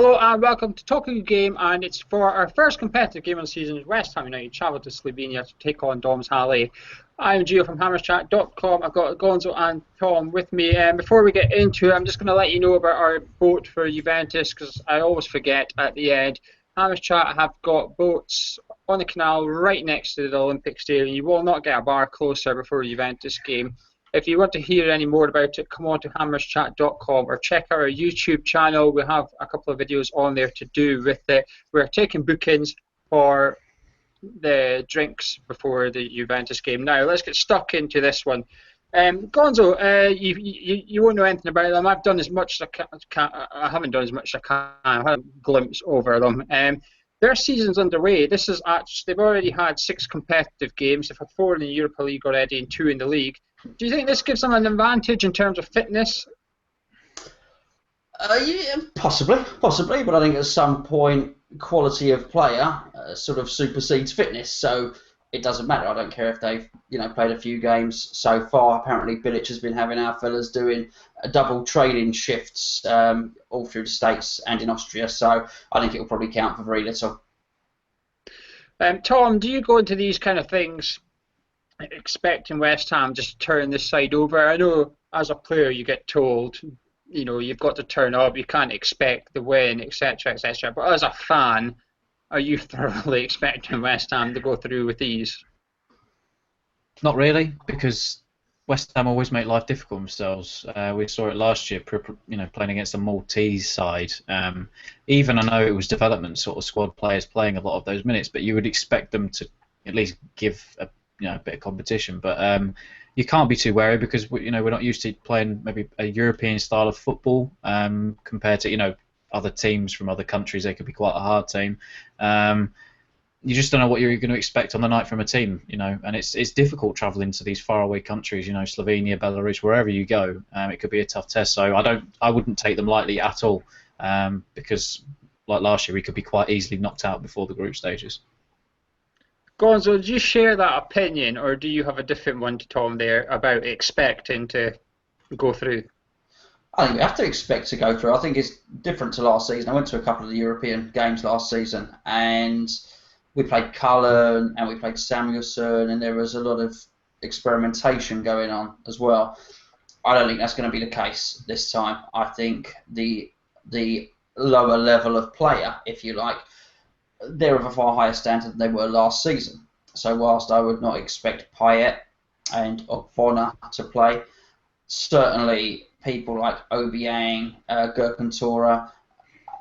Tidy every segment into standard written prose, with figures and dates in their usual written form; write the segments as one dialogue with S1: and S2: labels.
S1: Hello and welcome to Talking Game, and it's for our first competitive game of the season. West Ham United travel to Slovenia to take on Domžale. I'm Gio from hammerschat.com. I've got Gonzo and Tom with me. And before we get into it, I'm just going to let you know about our boat for Juventus, because I always forget at the end. Hammerschat have got boats on the canal right next to the Olympic Stadium. You will not get a bar closer before a Juventus game. If you want to hear any more about it, come on to hammerschat.com or check out our YouTube channel. We have a couple of videos on there to do with it. We're taking bookings for the drinks before the Juventus game. Now, let's get stuck into this one. Gonzo, you won't know anything about them. I've done as much as I can. I haven't done as much as I can. I've had a glimpse over them. Their season's underway. This is actually, they've already had 6 competitive games. They've had 4 in the Europa League already and 2 in the league. Do you think this gives them an advantage in terms of fitness?
S2: Yeah, possibly, but I think at some point quality of player sort of supersedes fitness, so it doesn't matter. I don't care if they've played a few games so far. Apparently Bilic has been having our fellas doing double training shifts all through the States and in Austria, so I think it will probably count for very little.
S1: Tom, do you go into these kind of things expecting West Ham just to turn this side over? I know as a player you get told, you've got to turn up, you can't expect the win, etc., etc. But as a fan, are you thoroughly expecting West Ham to go through with these?
S3: Not really, because West Ham always make life difficult themselves. We saw it last year, playing against a Maltese side. Even I know it was development sort of squad players playing a lot of those minutes, but you would expect them to at least give a bit of competition. But you can't be too wary because we're not used to playing maybe a European style of football compared to other teams from other countries. They could be quite a hard team. You just don't know what you're going to expect on the night from a team, and it's difficult travelling to these faraway countries, Slovenia, Belarus, wherever you go. It could be a tough test, so I wouldn't take them lightly at all, because like last year we could be quite easily knocked out before the group stages.
S1: Gonzo, do you share that opinion, or do you have a different one to Tom there about expecting to go through?
S2: I think we have to expect to go through. I think it's different to last season. I went to a couple of the European games last season, and we played Cullen and we played Samuelson, and there was a lot of experimentation going on as well. I don't think that's going to be the case this time. I think the lower level of player, if you like, they're of a far higher standard than they were last season. So whilst I would not expect Payet and Ogbonna to play, certainly people like Obiang, Gurkantora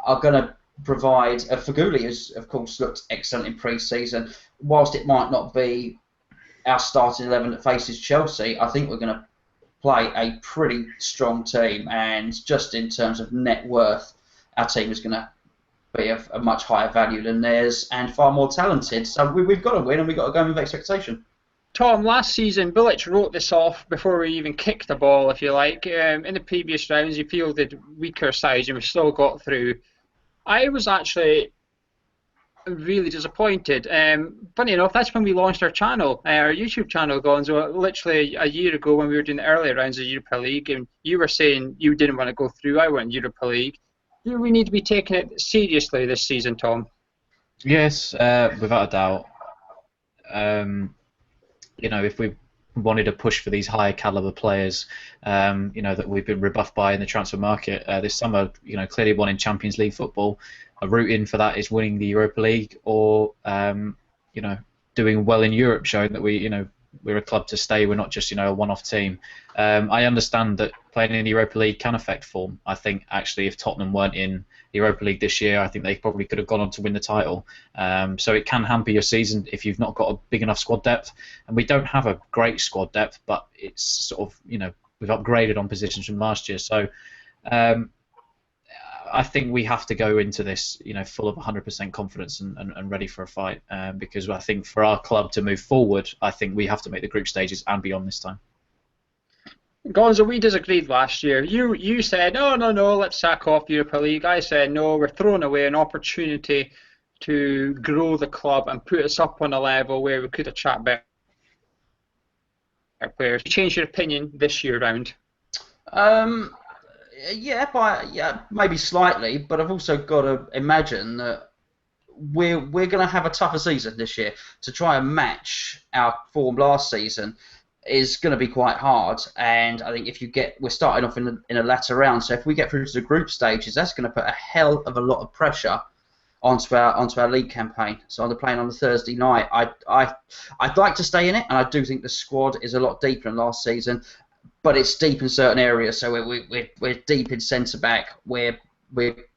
S2: are going to provide. Faguli has, of course, looked excellent in pre-season. Whilst it might not be our starting 11 that faces Chelsea, I think we're going to play a pretty strong team, and just in terms of net worth, our team is going to be of a much higher value than theirs and far more talented. So we've got to win, and we've got to go in with expectation.
S1: Tom, last season, Bilic wrote this off before we even kicked the ball, if you like. In the previous rounds, you fielded weaker sides, and we still got through. I was actually really disappointed. Funny enough, that's when we launched our channel, our YouTube channel, Gonzo, literally a year ago when we were doing the earlier rounds of Europa League, and you were saying you didn't want to go through. I went Europa League. Do we need to be taking it seriously this season, Tom?
S3: Yes, without a doubt. If we wanted to push for these higher caliber players, that we've been rebuffed by in the transfer market this summer, clearly wanting Champions League football, a route in for that is winning the Europa League or, doing well in Europe, showing that we're a club to stay. We're not just a one-off team. I understand that playing in the Europa League can affect form. I think actually if Tottenham weren't in the Europa League this year, I think they probably could have gone on to win the title. So it can hamper your season if you've not got a big enough squad depth. And we don't have a great squad depth, but it's sort of we've upgraded on positions from last year. So I think we have to go into this, full of 100% confidence and ready for a fight. Because I think for our club to move forward, I think we have to make the group stages and beyond this time.
S1: Gonzo, we disagreed last year. You said, no, let's sack off Europa League. I said, no, we're throwing away an opportunity to grow the club and put us up on a level where we could attract better players. You changed your opinion this year round?
S2: Yeah, maybe slightly, but I've also got to imagine that we're going to have a tougher season this year. To try and match our form last season is going to be quite hard. And I think we're starting off in a latter round, so if we get through to the group stages, that's going to put a hell of a lot of pressure onto our league campaign. So they're playing on the Thursday night. I'd like to stay in it, and I do think the squad is a lot deeper than last season, but it's deep in certain areas. So we're deep in centre back. We've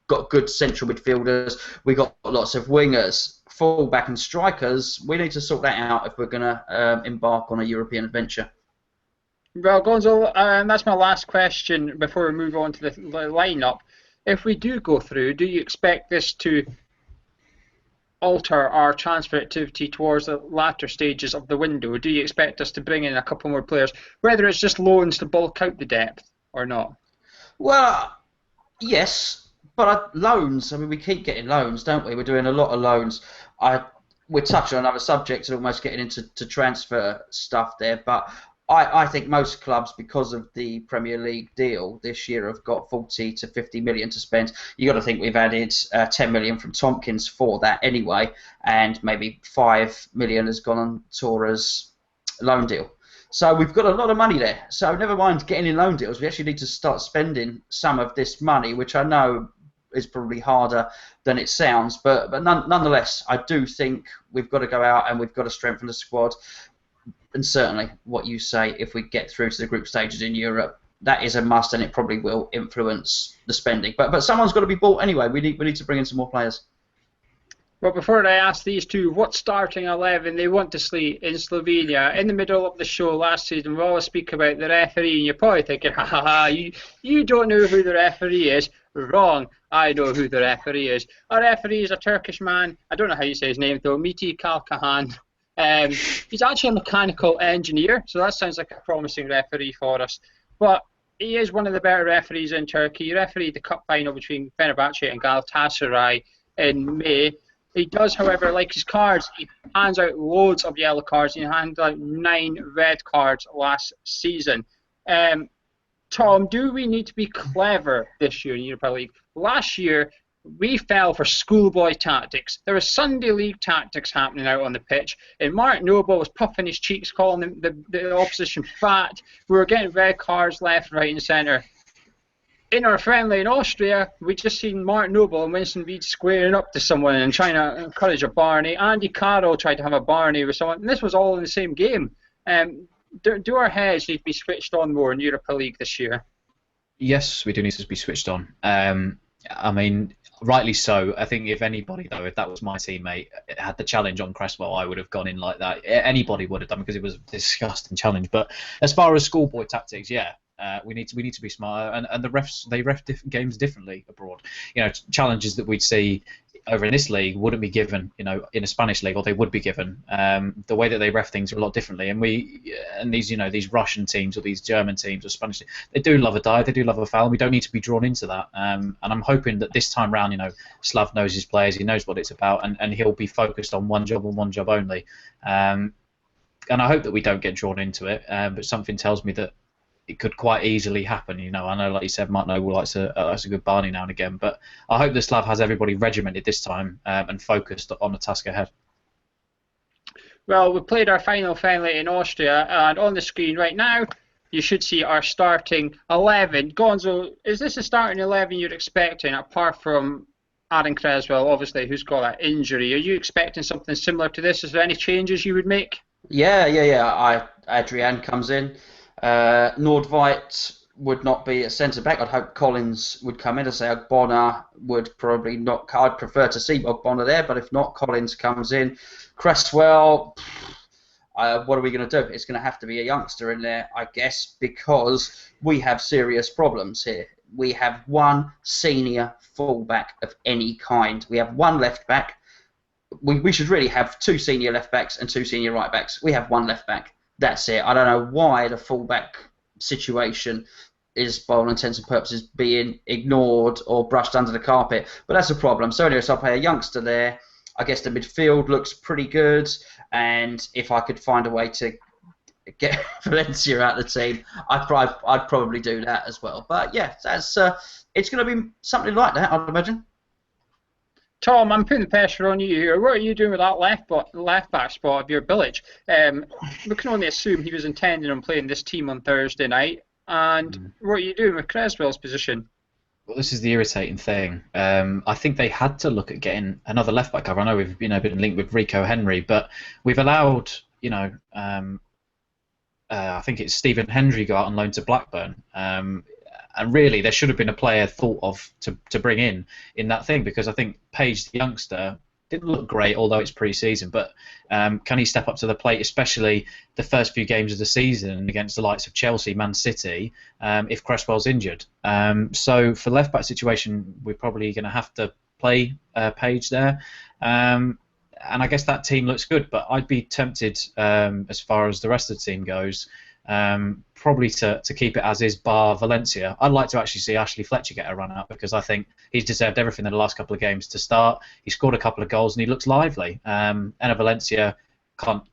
S2: got good central midfielders. We've got lots of wingers, full back, and strikers. We need to sort that out if we're going to embark on a European adventure.
S1: Well, Gonzo, that's my last question before we move on to the lineup. If we do go through, do you expect this to alter our transfer activity towards the latter stages of the window? Do you expect us to bring in a couple more players, whether it's just loans to bulk out the depth or not?
S2: Well, yes, but loans, I mean, we keep getting loans, don't we? We're doing a lot of loans. We're touching on another subject and almost getting into transfer stuff there, but I think most clubs, because of the Premier League deal this year, have got 40 to 50 million to spend. You've got to think we've added 10 million from Tompkins for that anyway, and maybe 5 million has gone on Tora's loan deal. So we've got a lot of money there. So never mind getting in loan deals, we actually need to start spending some of this money, which I know is probably harder than it sounds, but nonetheless, I do think we've got to go out and we've got to strengthen the squad. And certainly, what you say, if we get through to the group stages in Europe, that is a must, and it probably will influence the spending. But someone's got to be bought anyway. We need to bring in some more players.
S1: Well, before I ask these two what starting 11 they want to see in Slovenia, in the middle of the show last season, we always speak about the referee, and you're probably thinking, you don't know who the referee is. Wrong. I know who the referee is. Our referee is a Turkish man. I don't know how you say his name, though. Miti Kalkahan. He's actually a mechanical engineer, so that sounds like a promising referee for us. But he is one of the better referees in Turkey. He refereed the cup final between Fenerbahce and Galatasaray in May. He does, however, like his cards, he hands out loads of yellow cards. He handed out 9 red cards last season. Tom, do we need to be clever this year in Europa League? Last year, we fell for schoolboy tactics. There was Sunday League tactics happening out on the pitch, and Mark Noble was puffing his cheeks, calling the opposition fat. We were getting red cards left, right, and centre. In our friendly in Austria, we just seen Mark Noble and Winston Reid squaring up to someone and trying to encourage a Barney. Andy Carroll tried to have a Barney with someone, and this was all in the same game. Do our heads need to be switched on more in Europa League this year?
S3: Yes, we do need to be switched on. I mean, rightly so. I think if anybody, though, if that was my teammate, had the challenge on Cresswell, I would have gone in like that. Anybody would have done, because it was a disgusting challenge. But as far as schoolboy tactics, yeah, we need to be smarter. And the refs, they ref games differently abroad. You know, challenges that we'd see over in this league wouldn't be given, you know, in a Spanish league, or they would be given. The way that they ref things are a lot differently, and these, you know, these Russian teams or these German teams or Spanish teams, they do love a dive, they do love a foul, and we don't need to be drawn into that. And I'm hoping that this time round, you know, Slav knows his players, he knows what it's about, and he'll be focused on one job and one job only. And I hope that we don't get drawn into it, but something tells me that it could quite easily happen. You know, I know, like you said, Mark Noble likes a good Barney now and again, but I hope the Slav has everybody regimented this time and focused on the task ahead.
S1: Well, we played our final friendly in Austria, and on the screen right now, you should see our starting 11. Gonzo, is this the starting 11 you're expecting, apart from Aaron Cresswell, obviously, who's got that injury? Are you expecting something similar to this? Is there any changes you would make?
S2: Yeah. Adrian comes in. Nordveit would not be a centre back. I'd hope Collins would come in. I say Ogbonna would probably not. I'd prefer to see Ogbonna there, but if not, Collins comes in. Cresswell, what are we going to do? It's going to have to be a youngster in there, I guess, because we have serious problems here. We have one senior fullback of any kind. We have one left back. We should really have 2 senior left backs and 2 senior right backs. We have 1 left back. That's it. I don't know why the fullback situation is, by all intents and purposes, being ignored or brushed under the carpet. But that's a problem. So anyway, I'll play a youngster there. I guess the midfield looks pretty good, and if I could find a way to get Valencia out of the team, I'd probably do that as well. But yeah, that's it's going to be something like that, I'd imagine.
S1: Tom, I'm putting the pressure on you here. What are you doing with that left back spot of your Bilic? We can only assume he was intending on playing this team on Thursday night. And what are you doing with Creswell's position?
S3: Well, this is the irritating thing. I think they had to look at getting another left back cover. I know we've been linked with Rico Henry, but we've allowed I think it's Stephen Hendry go out on loan to Blackburn. And really, there should have been a player thought of to bring in that thing, because I think Page, the youngster, didn't look great, although it's pre-season. But can he step up to the plate, especially the first few games of the season against the likes of Chelsea, Man City, if Cresswell's injured? So for left-back situation, we're probably going to have to play Page there. And I guess that team looks good, but I'd be tempted, as far as the rest of the team goes, probably to keep it as is, bar Valencia. I'd like to actually see Ashley Fletcher get a run out, because I think he's deserved everything in the last couple of games to start. He scored a couple of goals and he looks lively. And Valencia can't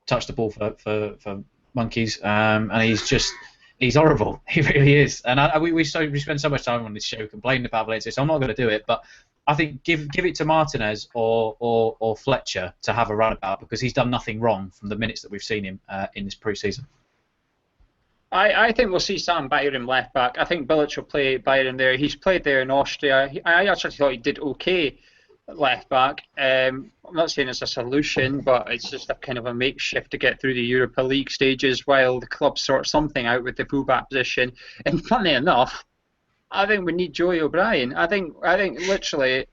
S3: touch the ball for monkeys, and he's horrible. He really is. And we spend so much time on this show complaining about Valencia, so I'm not going to do it. But I think give it to Martinez or Fletcher to have a run about, because he's done nothing wrong from the minutes that we've seen him in this pre-season.
S1: I think we'll see Sam Byram left back. I think Bilic will play Byram there. He's played there in Austria. I actually thought he did okay at left back. I'm not saying it's a solution, but it's just a kind of a makeshift to get through the Europa League stages while the club sort something out with the fullback position. And funny enough, I think we need Joey O'Brien. I think literally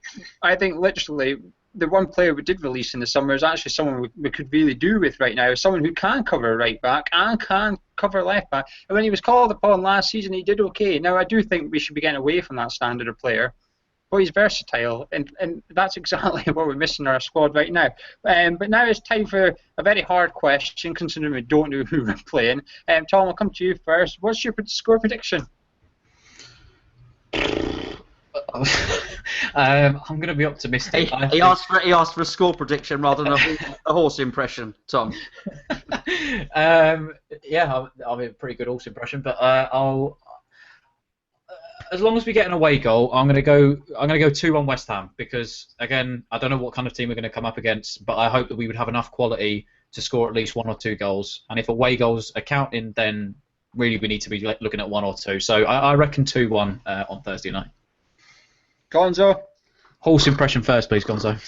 S1: the one player we did release in the summer is actually someone we could really do with right now. Someone who can cover right back and can cover left back. And when he was called upon last season, he did okay. Now I do think we should be getting away from that standard of player. But he's versatile, and that's exactly what we're missing in our squad right now. But now it's time for a very hard question, considering we don't know who we're playing. Tom, I'll come to you first. What's your score prediction?
S3: I'm going to be optimistic.
S2: He asked for a score prediction rather than a horse impression, Tom.
S3: Yeah, I'll be a pretty good horse impression, but I'll. As long as we get an away goal, I'm going to go 2-1 West Ham, because again, I don't know what kind of team we're going to come up against, but I hope that we would have enough quality to score at least 1 or 2 goals. And if away goals are counting, then really we need to be looking at 1 or 2. So I reckon 2-1 on Thursday night.
S1: Gonzo?
S3: Horse impression first, please, Gonzo.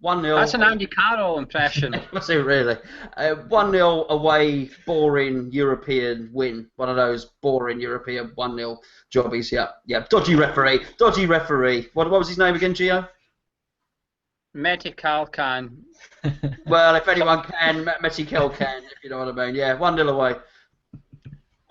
S2: 1-0.
S1: That's an Andy Carroll impression.
S2: Was it really? 1-0 away, boring European win. One of those boring European 1-0 jobbies. Yeah. Dodgy referee. What was his name again, Gio?
S1: Mehdi Kalkan.
S2: Well, if anyone can, Mehdi Kalkan, if you know what I mean. Yeah, 1-0 away.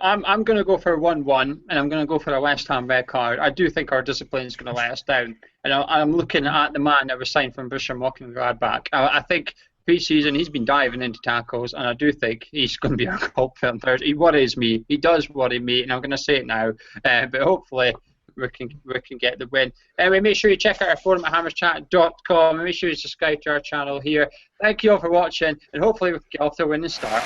S1: I'm going to go for 1-1, and I'm going to go for a West Ham red card. I do think our discipline is going to let us down. And I'm looking at the man that was signed from Borussia Mönchengladbach. I think pre-season he's been diving into tackles, and I do think he's going to be our culprit on Thursday. He worries me. He does worry me, and I'm going to say it now. But hopefully we can get the win. Anyway, make sure you check out our forum at hammerschat.com, and make sure you subscribe to our channel here. Thank you all for watching, and hopefully we can get off to a winning start.